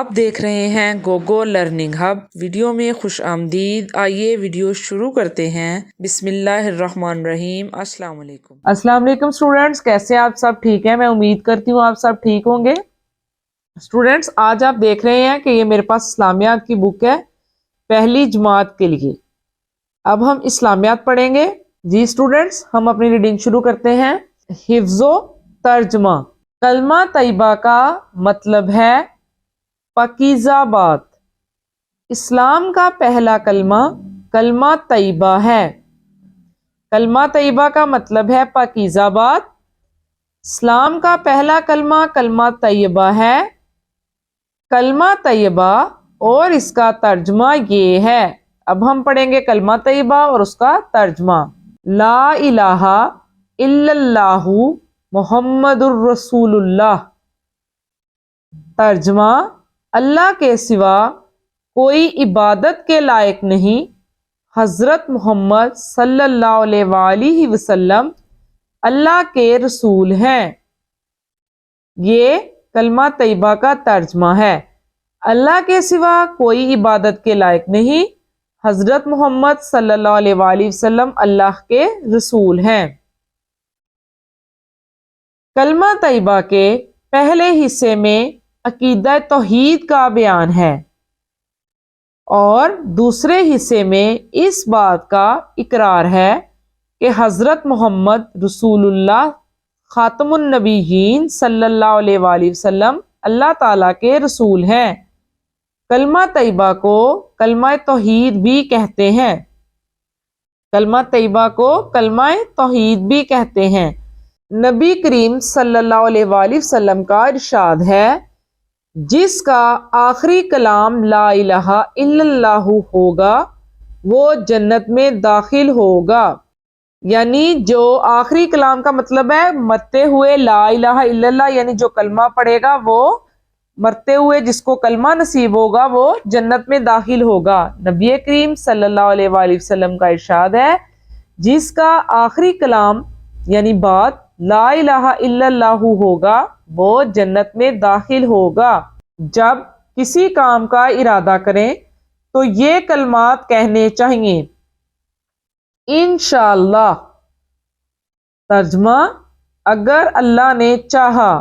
آپ دیکھ رہے ہیں گوگو لرننگ ہب۔ ویڈیو میں خوش آمدید۔ آئیے ویڈیو شروع کرتے ہیں۔ بسم اللہ الرحمن الرحیم۔ السلام علیکم۔ السلام علیکم اسٹوڈینٹس، کیسے آپ سب ٹھیک ہیں؟ میں امید کرتی ہوں آپ سب ٹھیک ہوں گے۔ اسٹوڈینٹس، آج آپ دیکھ رہے ہیں کہ یہ میرے پاس اسلامیات کی بک ہے پہلی جماعت کے لیے۔ اب ہم اسلامیات پڑھیں گے۔ جی اسٹوڈینٹس، ہم اپنی ریڈنگ شروع کرتے ہیں۔ حفظ و ترجمہ۔ کلمہ طیبہ کا مطلب ہے پاکیزہ بات۔ اسلام کا پہلا کلمہ کلمہ طیبہ ہے۔ کلمہ طیبہ کا مطلب ہے پاکیزہ بات۔ اسلام کا پہلا کلمہ کلمہ طیبہ ہے۔ کلمہ طیبہ اور اس کا ترجمہ یہ ہے۔ اب ہم پڑھیں گے کلمہ طیبہ اور اس کا ترجمہ۔ لا الہ الا اللہ محمد الرسول اللہ۔ ترجمہ: اللہ کے سوا کوئی عبادت کے لائق نہیں، حضرت محمد صلی اللہ علیہ وآلہ وسلم اللہ کے رسول ہیں۔ یہ کلمہ طیبہ کا ترجمہ ہے۔ اللہ کے سوا کوئی عبادت کے لائق نہیں، حضرت محمد صلی اللہ علیہ وآلہ وسلم اللہ کے رسول ہیں۔ کلمہ طیبہ کے پہلے حصے میں عقیدہ توحید کا بیان ہے اور دوسرے حصے میں اس بات کا اقرار ہے کہ حضرت محمد رسول اللہ خاتم النبیین صلی اللہ علیہ وآلہ وسلم اللہ تعالیٰ کے رسول ہیں۔ کلمہ طیبہ کو کلمہ توحید بھی کہتے ہیں۔ کلمہ طیبہ کو کلمہ توحید بھی کہتے ہیں۔ نبی کریم صلی اللہ علیہ وآلہ وسلم کا ارشاد ہے، جس کا آخری کلام لا الہ الا اللہ ہوگا وہ جنت میں داخل ہوگا۔ یعنی جو آخری کلام کا مطلب ہے مرتے ہوئے لا الہ الا اللہ، یعنی جو کلمہ پڑھے گا وہ مرتے ہوئے جس کو کلمہ نصیب ہوگا وہ جنت میں داخل ہوگا۔ نبی کریم صلی اللہ علیہ وآلہ وسلم کا ارشاد ہے، جس کا آخری کلام یعنی بات لا الہ الا اللہ ہوگا وہ جنت میں داخل ہوگا۔ جب کسی کام کا ارادہ کریں تو یہ کلمات کہنے چاہیے۔ انشاءاللہ۔ ترجمہ: اگر اللہ نے چاہا۔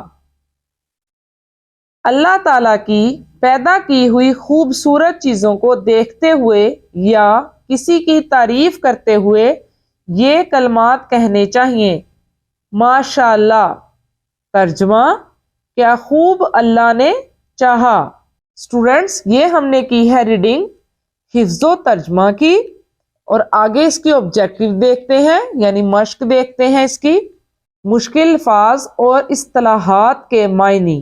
اللہ تعالیٰ کی پیدا کی ہوئی خوبصورت چیزوں کو دیکھتے ہوئے یا کسی کی تعریف کرتے ہوئے یہ کلمات کہنے چاہیے۔ ماشاءاللہ۔ ترجمہ: کیا خوب اللہ نے چاہا۔ اسٹوڈینٹس، یہ ہم نے کی ہے ریڈنگ حفظ و ترجمہ کی، اور آگے اس کی آبجیکٹیو دیکھتے ہیں یعنی مشق دیکھتے ہیں اس کی۔ مشکل الفاظ اور اصطلاحات کے معنی۔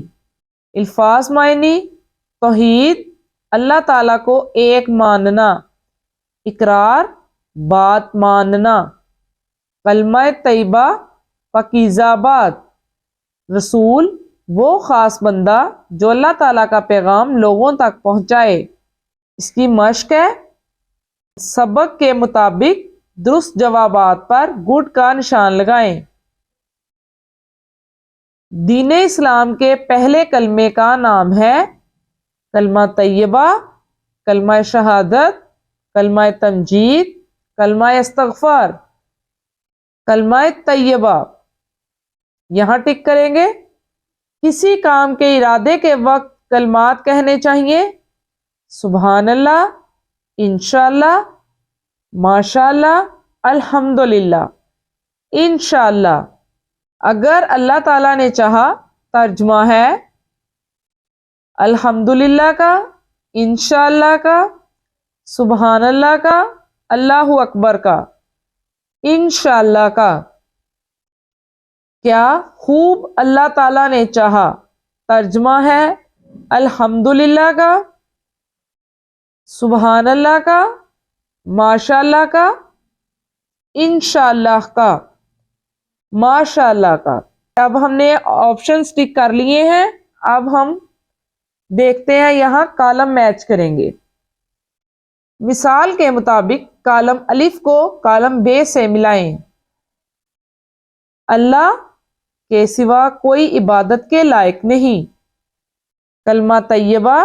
الفاظ معنی: توحید، اللہ تعالیٰ کو ایک ماننا۔ اقرار، بات ماننا۔ کلمہ طیبہ، پاکیزہ بات۔ رسول، وہ خاص بندہ جو اللہ تعالیٰ کا پیغام لوگوں تک پہنچائے۔ اس کی مشق ہے، سبق کے مطابق درست جوابات پر گڈ کا نشان لگائیں۔ دین اسلام کے پہلے کلمے کا نام ہے کلمہ طیبہ، کلمہ شہادت، کلمہ تمجید، کلمہ استغفار۔ کلمہ طیبہ، یہاں ٹک کریں گے۔ کسی کام کے ارادے کے وقت کلمات کہنے چاہیے: سبحان اللہ، انشاءاللہ، ماشاءاللہ، الحمدللہ۔ انشاءاللہ، اگر اللہ تعالیٰ نے چاہا۔ ترجمہ ہے الحمدللہ کا، انشاءاللہ کا، سبحان اللہ کا، اللہ اکبر کا، انشاءاللہ کا۔ کیا خوب اللہ تعالیٰ نے چاہا۔ ترجمہ ہے الحمدللہ کا، سبحان اللہ کا، ماشاءاللہ کا، انشاءاللہ کا، ماشاءاللہ کا۔ اب ہم نے آپشنز ٹک کر لیے ہیں۔ اب ہم دیکھتے ہیں یہاں کالم میچ کریں گے۔ مثال کے مطابق کالم الف کو کالم بے سے ملائیں۔ اللہ کے سوا کوئی عبادت کے لائق نہیں۔ کلمہ طیبہ